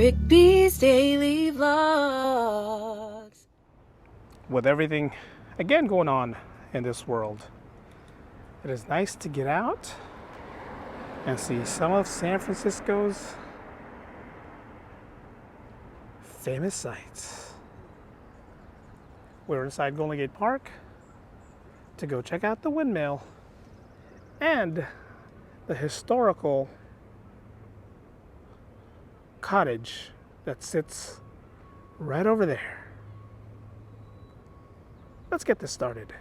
Eric B's Daily Vlogs. With everything again going on in this world, it is nice to get out and see some of San Francisco's famous sights. We're inside Golden Gate Park to go check out the windmill and the historical cottage that sits right over there. Let's get this started.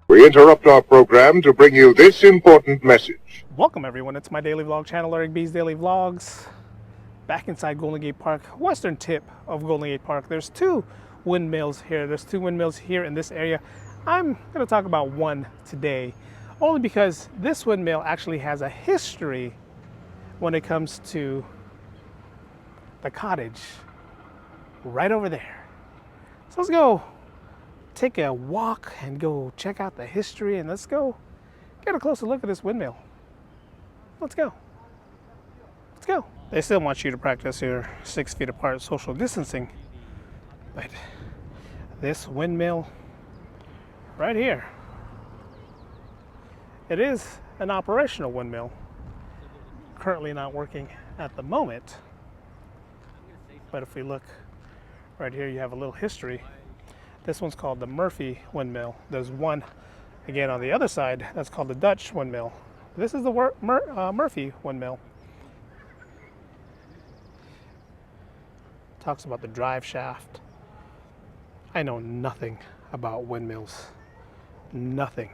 We interrupt our program to bring you this important message. Welcome everyone, it's my daily vlog channel, Eric B's Daily Vlogs. Back inside Golden Gate Park, western tip of Golden Gate Park. There's two windmills here. There's two windmills here in this area. I'm going to talk about one today, only because this windmill actually has a history when it comes to the cottage right over there. So let's go take a walk and go check out the history, and let's go get a closer look at this windmill. Let's go. Let's go. They still want you to practice your 6 feet apart social distancing, but this windmill right here, it is an operational windmill, currently not working at the moment. But if we look right here, you have a little history. This one's called the Murphy Windmill. There's one again on the other side that's called the Dutch Windmill. This is the Murphy Windmill. Talks about the drive shaft. I know nothing about windmills. Nothing.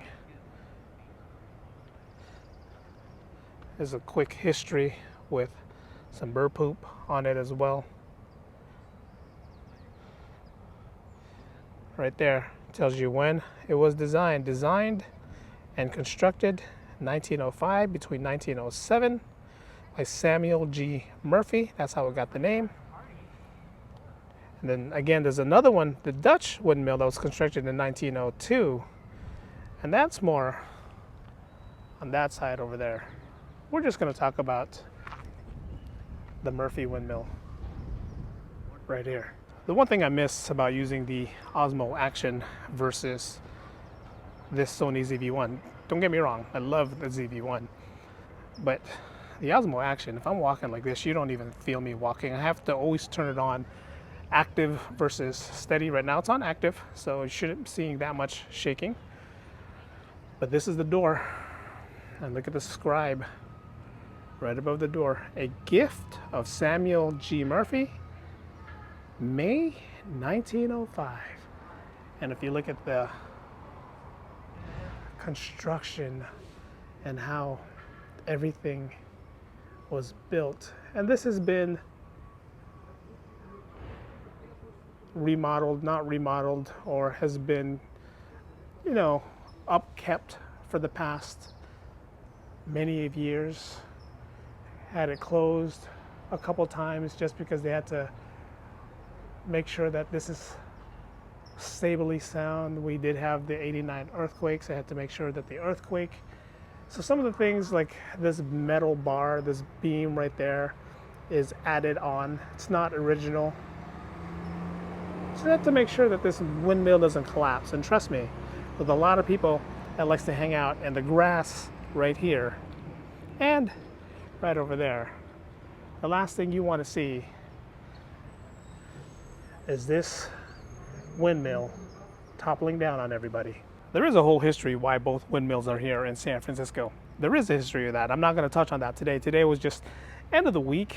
There's a quick history with some bird poop on it as well. Right there tells you when it was designed. Designed and constructed 1905 between 1907 by Samuel G. Murphy. That's how it got the name. And then again, there's another one, the Dutch windmill, that was constructed in 1902. And that's more on that side over there. We're just going to talk about the Murphy windmill right here. The one thing I miss about using the Osmo Action versus this Sony ZV-1, don't get me wrong, I love the ZV-1, but the Osmo Action, if I'm walking like this, you don't even feel me walking. I have to always turn it on active versus steady. Right now it's on active, so you shouldn't be seeing that much shaking. But this is the door, and look at the scribe right above the door. A gift of Samuel G. Murphy, May 1905. And if you look at the construction and how everything was built, and this has been remodeled, not remodeled, or has been, you know, upkept for the past many of years. Had it closed a couple times just because they had to make sure that this is stably sound. We did have the 89 earthquakes. I had to make sure that the earthquake. So some of the things like this metal bar, this beam right there is added on. It's not original. So you have to make sure that this windmill doesn't collapse. And trust me, with a lot of people that likes to hang out in the grass right here and right over there, the last thing you want to see is this windmill toppling down on everybody. There is a whole history why both windmills are here in San Francisco. There is a history of that. I'm not going to touch on that today. Today was just end of the week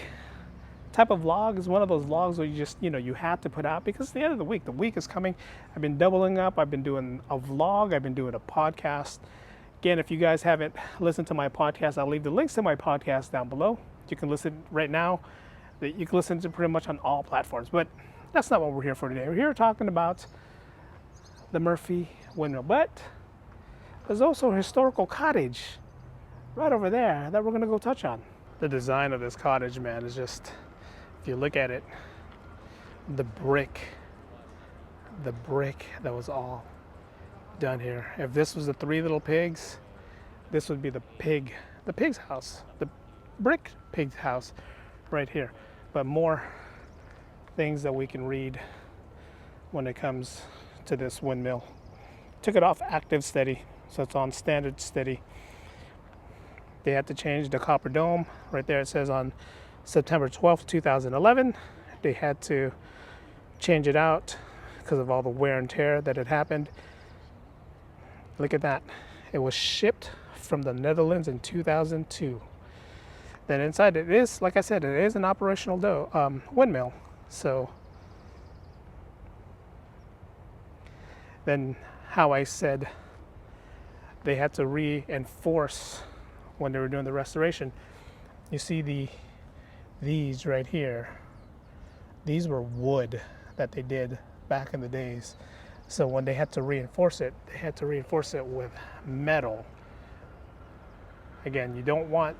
type of vlog. Is one of those vlogs where you just, you know, you had to put out because it's the end of the week. The week is coming. I've been doubling up. I've been doing a vlog. I've been doing a podcast. Again, if you guys haven't listened to my podcast, I'll leave the links to my podcast down below. You can listen right now. You can listen to pretty much on all platforms, but that's not what we're here for today. We're here talking about the Murphy Windmill, but there's also a historical cottage right over there that we're going to go touch on. The design of this cottage, man, is just, if you look at it, the brick that was all done here. If this was the Three Little Pigs, this would be the pig's house, the brick pig's house right here. But more things that we can read when it comes to this windmill. Took it off active steady, so it's on standard steady. They had to change the copper dome. Right there it says on September 12th, 2011. They had to change it out because of all the wear and tear that had happened. Look at that. It was shipped from the Netherlands in 2002. Then inside it is, like I said, it is an operational windmill. So then how I said they had to reinforce when they were doing the restoration. You see these right here. These were wood that they did back in the days. So when they had to reinforce it, they had to reinforce it with metal. Again, you don't want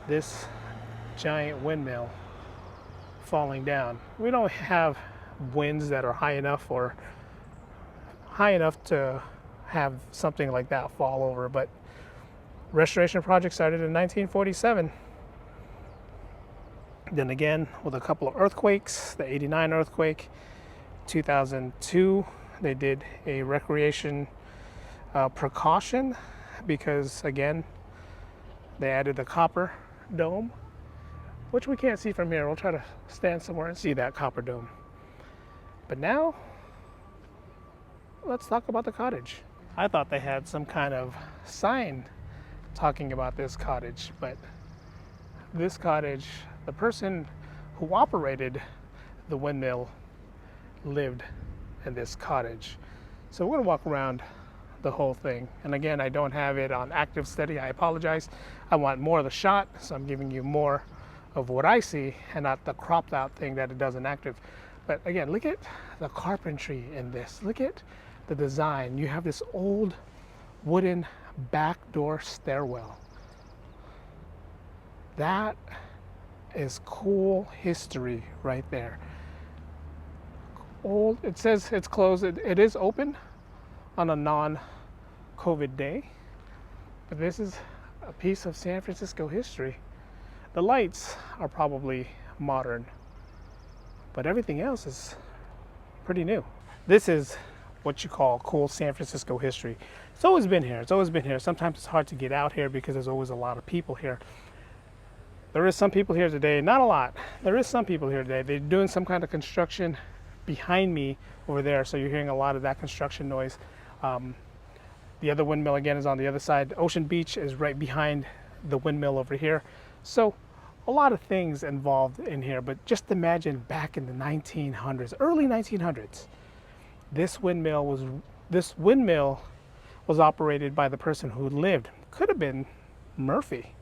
this giant windmill falling down. We don't have winds that are high enough to have something like that fall over, but restoration project started in 1947. Then again, with a couple of earthquakes, the 89 earthquake, 2002, they did a recreation precaution because, again, they added the copper dome, which we can't see from here. We'll try to stand somewhere and see that copper dome. But now, let's talk about the cottage. I thought they had some kind of sign talking about this cottage, but this cottage, the person who operated the windmill lived in this cottage. So we're gonna walk around the whole thing. And again, I don't have it on active steady. I apologize. I want more of the shot, so I'm giving you more of what I see and not the cropped out thing that it does in active. But again, look at the carpentry in this. Look at the design. You have this old wooden back door stairwell. That is cool history right there. Old, it says it's closed. It is open on a non-COVID day, but this is a piece of San Francisco history. The lights are probably modern, but everything else is pretty new. This is what you call cool San Francisco history. It's always been here. It's always been here. Sometimes it's hard to get out here because there's always a lot of people here. There is some people here today, not a lot. There is some people here today. They're doing some kind of construction behind me over there, so you're hearing a lot of that construction noise. The other windmill again is on the other side. Ocean Beach is right behind the windmill over here. So a lot of things involved in here, but just imagine back in the 1900s, early 1900s, this windmill was operated by the person who lived. Could have been Murphy.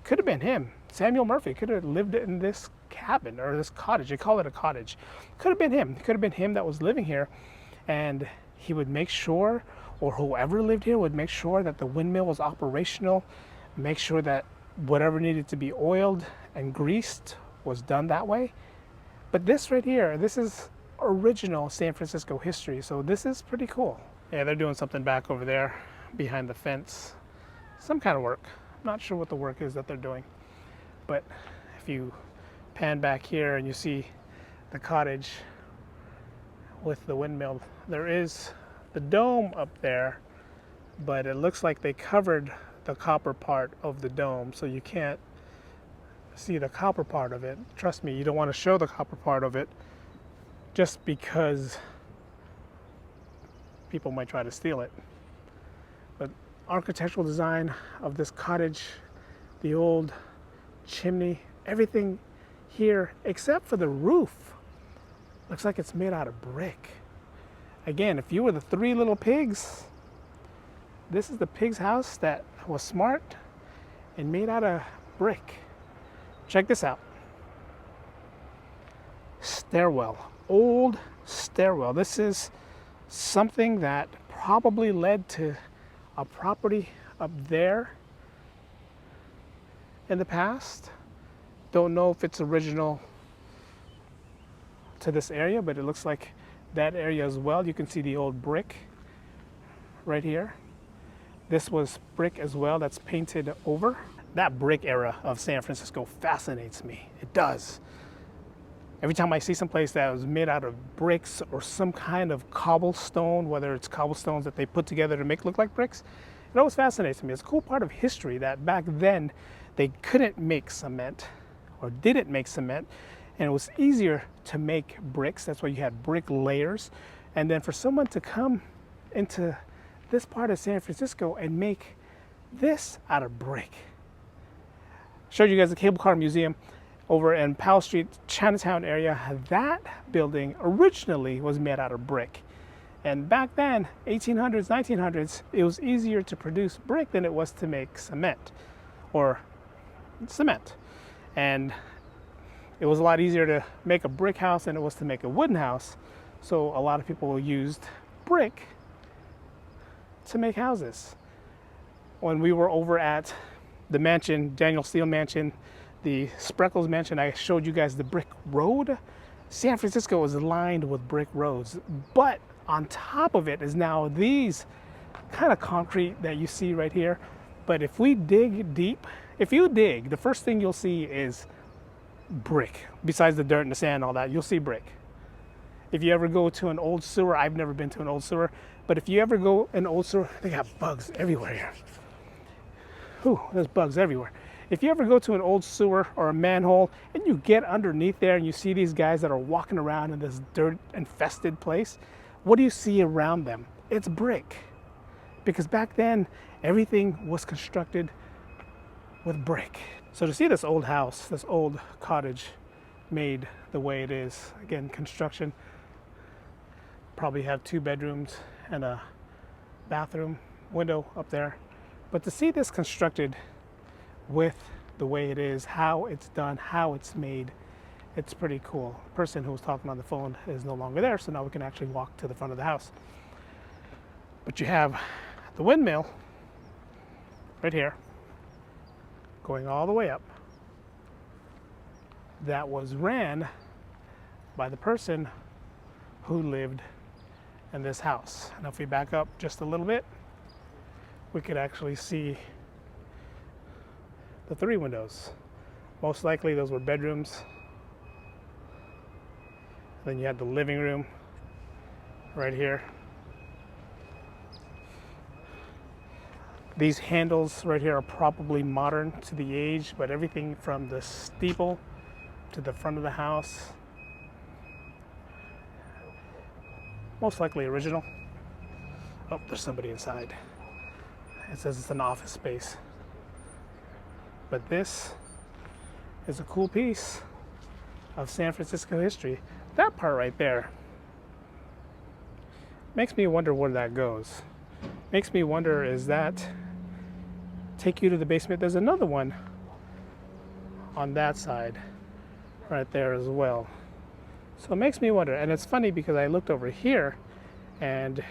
Could have been him. Samuel Murphy could have lived in this cabin or this cottage. They call it a cottage. Could have been him. Could have been him that was living here, and he would make sure, or whoever lived here would make sure that the windmill was operational, make sure that whatever needed to be oiled and greased was done that way. But this right here, this is original San Francisco history, so this is pretty cool. Yeah, they're doing something back over there behind the fence. Some kind of work. I'm not sure what the work is that they're doing. But if you pan back here and you see the cottage with the windmill, there is the dome up there, but it looks like they covered the copper part of the dome, so you can't see the copper part of it. Trust me, you don't want to show the copper part of it just because people might try to steal it. But architectural design of this cottage, the old chimney, everything here except for the roof looks like it's made out of brick. Again, if you were the Three Little Pigs, this is the pig's house that was smart and made out of brick. Check this out. Stairwell, old stairwell. This is something that probably led to a property up there in the past. Don't know if it's original to this area, but it looks like that area as well. You can see the old brick right here. This was brick as well that's painted over. That brick era of San Francisco fascinates me. It does. Every time I see some place that was made out of bricks or some kind of cobblestone, whether it's cobblestones that they put together to make look like bricks, it always fascinates me. It's a cool part of history that back then they couldn't make cement or didn't make cement, and it was easier to make bricks. That's why you had brick layers. And then for someone to come into this part of San Francisco and make this out of brick. Showed you guys the Cable Car Museum over in Powell Street, Chinatown area. That building originally was made out of brick. And back then, 1800s, 1900s, it was easier to produce brick than it was to make cement. And it was a lot easier to make a brick house than it was to make a wooden house. So a lot of people used brick to make houses. When we were over at the mansion, Daniel Steele Mansion, the Spreckles Mansion, I showed you guys the brick road. San Francisco is lined with brick roads, but on top of it is now these kind of concrete that you see right here. But if we dig deep, if you dig, the first thing you'll see is brick. Besides the dirt and the sand and all that, you'll see brick. If you ever go to an old sewer, I've never been to an old sewer, but if you ever go an old sewer, they got bugs everywhere here. Whew, there's bugs everywhere. If you ever go to an old sewer or a manhole and you get underneath there and you see these guys that are walking around in this dirt infested place, what do you see around them? It's brick. Because back then, everything was constructed with brick. So to see this old house, this old cottage made the way it is, again, construction, probably have 2 bedrooms and a bathroom window up there. But to see this constructed with the way it is, how it's done, how it's made, it's pretty cool. The person who was talking on the phone is no longer there, so now we can actually walk to the front of the house. But you have the windmill right here, going all the way up, that was ran by the person who lived in this house. Now if we back up just a little bit, we could actually see the 3 windows. Most likely those were bedrooms. Then you had the living room right here. These handles right here are probably modern to the age, but everything from the steeple to the front of the house, most likely original. Oh, there's somebody inside. It says it's an office space. But this is a cool piece of San Francisco history. That part right there makes me wonder where that goes. Makes me wonder, is that take you to the basement? There's another one on that side right there as well. So it makes me wonder. And it's funny because I looked over here and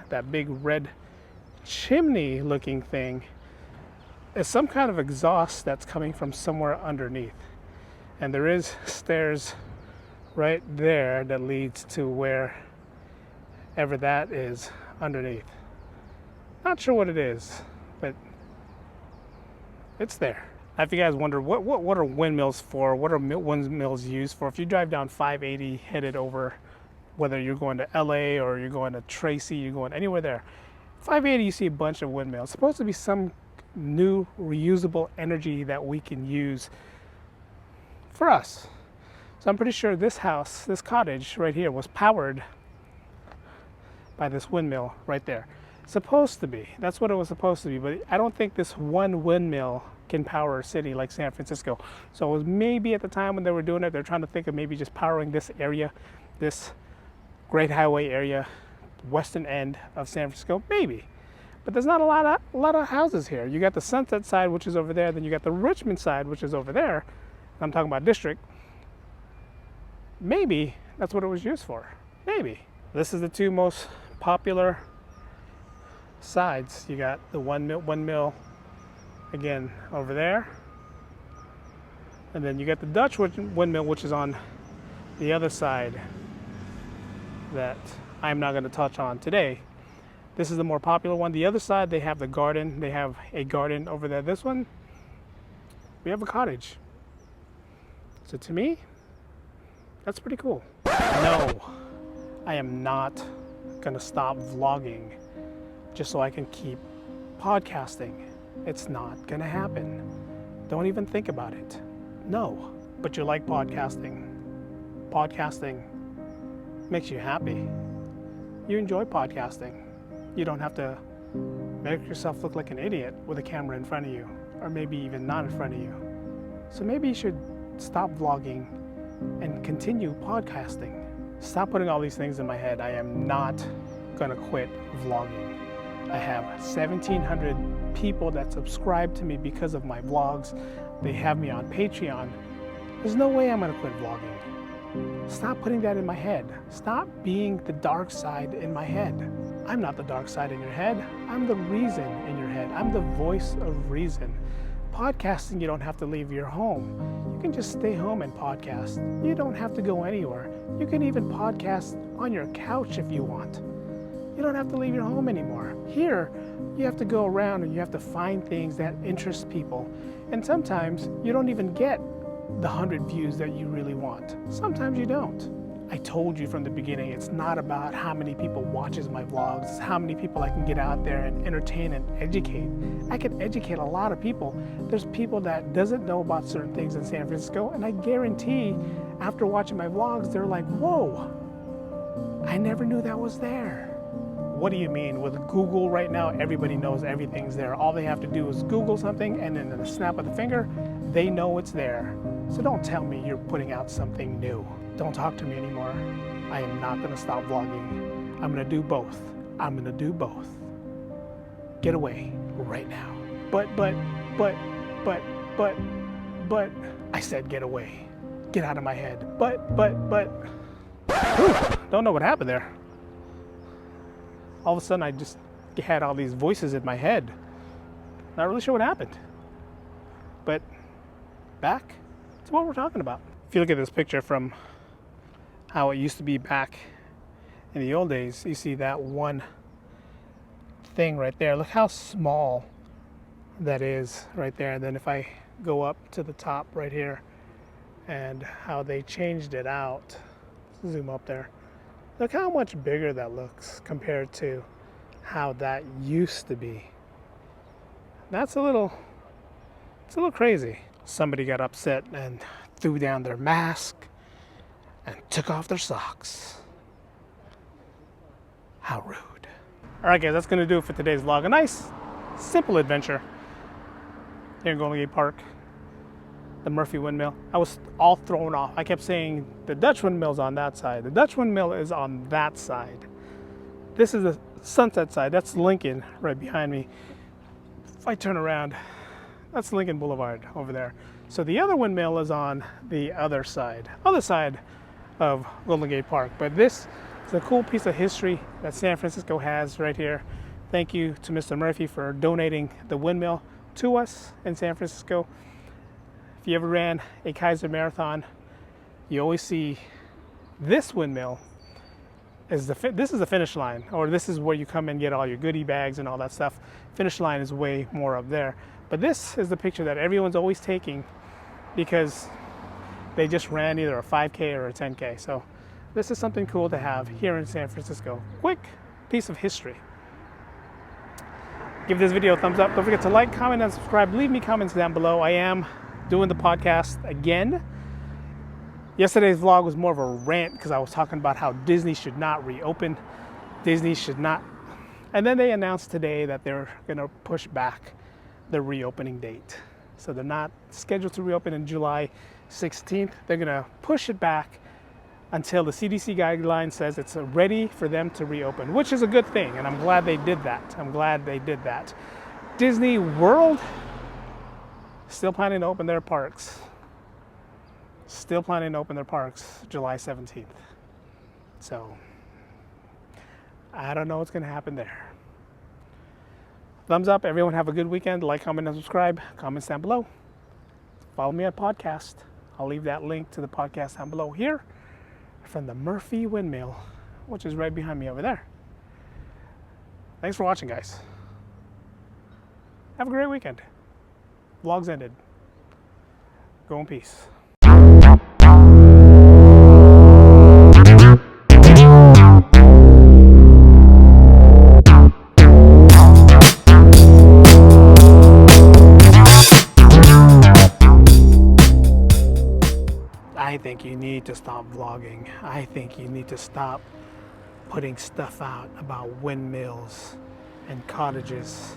that big red chimney looking thing is some kind of exhaust that's coming from somewhere underneath. And there is stairs right there that leads to wherever that is underneath. Not sure what it is, but it's there. Now, if you guys wonder what are windmills for, what are windmills used for, if you drive down 580 headed over, whether you're going to LA or you're going to Tracy, you're going anywhere there, 580 you see a bunch of windmills. It's supposed to be some new reusable energy that we can use for us. So I'm pretty sure this house, this cottage right here, was powered by this windmill right there. Supposed to be. That's what it was supposed to be. But I don't think this one windmill can power a city like San Francisco. So it was maybe at the time when they were doing it, they're trying to think of maybe just powering this area, this Great Highway area, western end of San Francisco, maybe. But there's not a lot of houses here. You got the Sunset side, which is over there. Then you got the Richmond side, which is over there. I'm talking about district. Maybe that's what it was used for. Maybe. This is the 2 most popular sides. You got the windmill again over there. And then you got the Dutch windmill, which is on the other side that I'm not going to touch on today. This is the more popular one. The other side, they have the garden. They have a garden over there. This one, we have a cottage. So to me, that's pretty cool. No, I am not going to stop vlogging just so I can keep podcasting. It's not going to happen. Don't even think about it. No, but you like podcasting. Podcasting makes you happy. You enjoy podcasting. You don't have to make yourself look like an idiot with a camera in front of you, or maybe even not in front of you. So maybe you should stop vlogging and continue podcasting. Stop putting all these things in my head. I am not gonna quit vlogging. I have 1,700 people that subscribe to me because of my vlogs. They have me on Patreon. There's no way I'm gonna quit vlogging. Stop putting that in my head. Stop being the dark side in my head. I'm not the dark side in your head. I'm the reason in your head. I'm the voice of reason. Podcasting, you don't have to leave your home. You can just stay home and podcast. You don't have to go anywhere. You can even podcast on your couch if you want. You don't have to leave your home anymore. Here, you have to go around and you have to find things that interest people. And sometimes you don't even get the 100 views that you really want. Sometimes you don't. I told you from the beginning, it's not about how many people watches my vlogs, it's how many people I can get out there and entertain and educate. I can educate a lot of people. There's people that doesn't know about certain things in San Francisco, and I guarantee after watching my vlogs, they're like, whoa, I never knew that was there. What do you mean? With Google right now, everybody knows everything's there. All they have to do is Google something, and then in a snap of the finger, they know it's there. So don't tell me you're putting out something new. Don't talk to me anymore. I am not gonna stop vlogging. I'm gonna do both. I'm gonna do both. Get away right now. But, I said get away. Get out of my head. Whew, don't know what happened there. All of a sudden I just had all these voices in my head. Not really sure what happened. But back to what we're talking about. If you look at this picture from how it used to be back in the old days, you see that one thing right there. Look how small that is right there. And then if I go up to the top right here and how they changed it out, zoom up there. Look how much bigger that looks compared to how that used to be. It's a little crazy. Somebody got upset and threw down their mask and took off their socks. How rude. All right, guys, that's gonna do it for today's vlog. A nice, simple adventure here in Golden Gate Park, the Murphy Windmill. I was all thrown off. I kept saying the Dutch windmill's on that side. The Dutch windmill is on that side. This is the Sunset side. That's Lincoln right behind me. If I turn around, that's Lincoln Boulevard over there. So the other windmill is on the other side of Golden Gate Park. But this is a cool piece of history that San Francisco has right here. Thank you to Mr. Murphy for donating the windmill to us in San Francisco. If you ever ran a Kaiser Marathon, you always see this windmill is this is the finish line, or this is where you come and get all your goodie bags and all that stuff. Finish line is way more up there. But this is the picture that everyone's always taking because they just ran either a 5K or a 10K. So this is something cool to have here in San Francisco. Quick piece of history. Give this video a thumbs up. Don't forget to like, comment, and subscribe. Leave me comments down below. I am doing the podcast again. Yesterday's vlog was more of a rant because I was talking about how Disney should not reopen. Disney should not. And then they announced today that they're going to push back the reopening date. So they're not scheduled to reopen in July 16th. They're going to push it back until the CDC guideline says it's ready for them to reopen, which is a good thing. And I'm glad they did that. Disney World still planning to open their parks. July 17th. So I don't know what's going to happen there. Thumbs up. Everyone have a good weekend. Like, comment, and subscribe. Comments down below. Follow me on podcast. I'll leave that link to the podcast down below here from the Murphy Windmill which is right behind me over there. Thanks for watching, guys. Have a great weekend. Vlog's ended. Go in peace. I think you need to stop vlogging. I think you need to stop putting stuff out about windmills and cottages.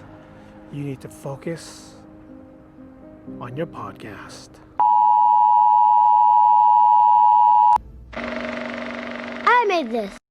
You need to focus on your podcast. I made this.